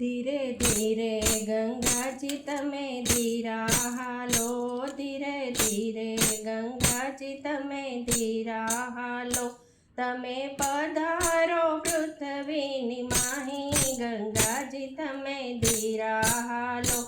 ધીરે ધીરે ગંગાજી તમે ધીરા હાલો, ધીરે ધીરે ગંગાજી તમે ધીરા હાલો. તમે પધારો પૃથ્વીની માહી, ગંગાજી તમે ધીરા હાલો.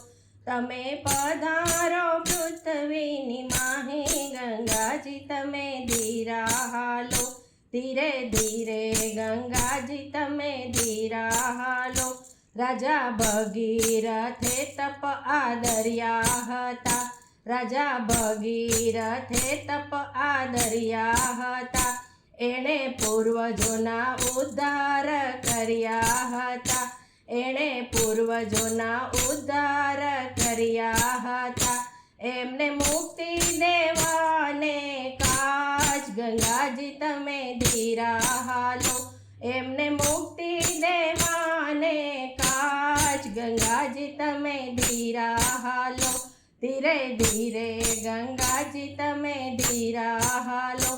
તમે પધારો પૃથ્વીની માહી, ગંગાજી તમે ધીરા હાલો. ધીરે ધીરે ગંગાજી તમે ધીરા હાલો. રાજા ભગીરથે તપ આદર્યા હતા, રાજા ભગીરથે તપ આદર્યા હતા. એણે પૂર્વજોના ઉદ્ધાર કર્યા હતા, એણે પૂર્વજોના ઉદ્ધાર કર્યા હતા. એમને મુક્તિ દેવાને કાજ, ગંગાજી તમે ધીરા હાલો. એમને મુક્તિ દેવાને કાજ, ગંગાજી તમે ધીરા હાલો. ધીરે ધીરે ગંગાજી તમે ધીરા હાલો.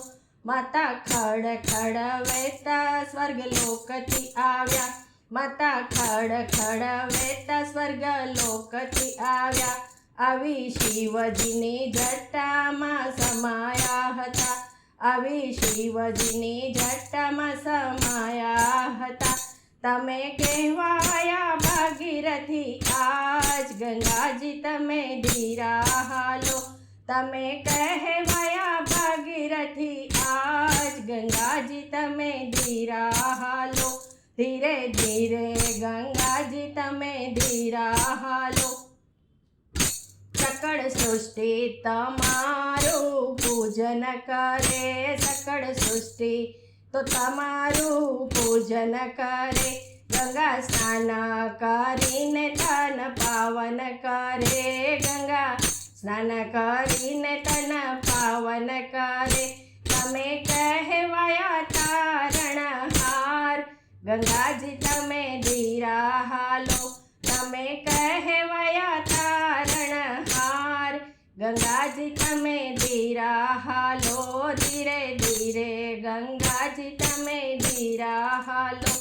માતા ખડ ખડ વહેતા સ્વર્ગલોકથી આવ્યા, માતા ખડ ખડ વહેતા સ્વર્ગલોકથી આવ્યા. આવી શિવજીની જટામાં સમાયા હતા, આવી શિવજીની જટામાં સમાયા હતા. તમે કહેવાયા ભાગીરથી આજ, ગંગાજી તમે ધીરા હાલો. તમે કહેવાયા ભાગીરથી આજ, ગંગાજી તમે ધીરા હાલો. ધીરે ધીરે ગંગાજી તમે ધીરા હાલો. સકળ સૃષ્ટિ તમારું પૂજન કરે, સકળ સૃષ્ટિ તો તમારું પૂજન કરે. ગંગા સ્નાન કરીને તન પાવન કરે, ગંગા સ્નાન કરીને તન પાવન કરે. તમે કહેવાયા તારણહાર, ગંગાજી તમે ધીરા હાલો. તમે કહેવાયા તારણહાર, ગંગાજી તમે ધીરા હાલો. ધીરે ધીરે ગંગાજી તમે ધીરા હાલો.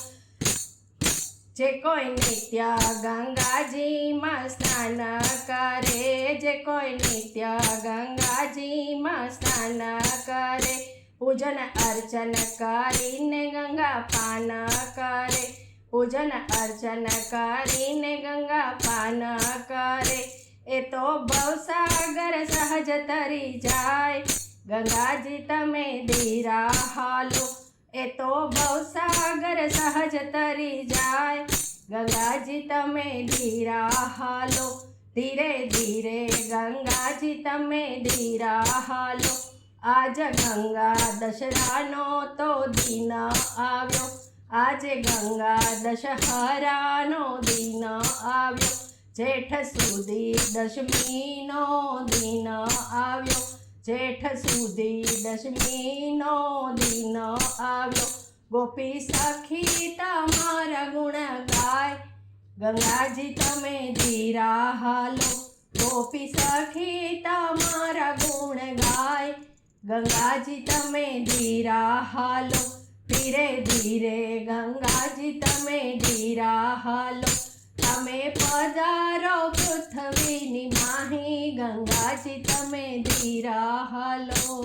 જે કોઈ નિત્ય ગંગાજીમાં સ્નાન કરે, જે કોઈ નિત્ય ગંગાજીમાં સ્નાન કરે. પૂજન અર્ચન કરીને ગંગા પાન કરે, પૂજન અર્ચન કરીને ગંગા પાન કરે. એ તો ભવસાગર સહજ તરી જાય, ગંગાજી તમે ધીરા હાલો. એ તો ભવસાગર સહજ તરી જાય, ગંગાજી તમે ધીરા હાલો. ધીરે ધીરે ગંગાજી તમે ધીરા હાલો. આજ ગંગા દશરાનો તો દિન આવ્યો, આજે ગંગા દશહરાનો દિન આવ્યો. જેઠ સુધી દશમીનો દિન આવ્યો, જેઠ સુધી દશમીનો દિન આવ્યો. ગોપી સખી તમારા ગુણ ગાય, ગંગાજી તમે ધીરા હાલો. ગોપી સખી તમારા ગુણ ગાય, ગંગાજી તમે ધીરા હાલો. ધીરે ધીરે ગંગાજી તમે ધીરા હાલો. તમે પધારો પૃથ્વીની માહી, ગંગાજી તમે ધીરા હાલો.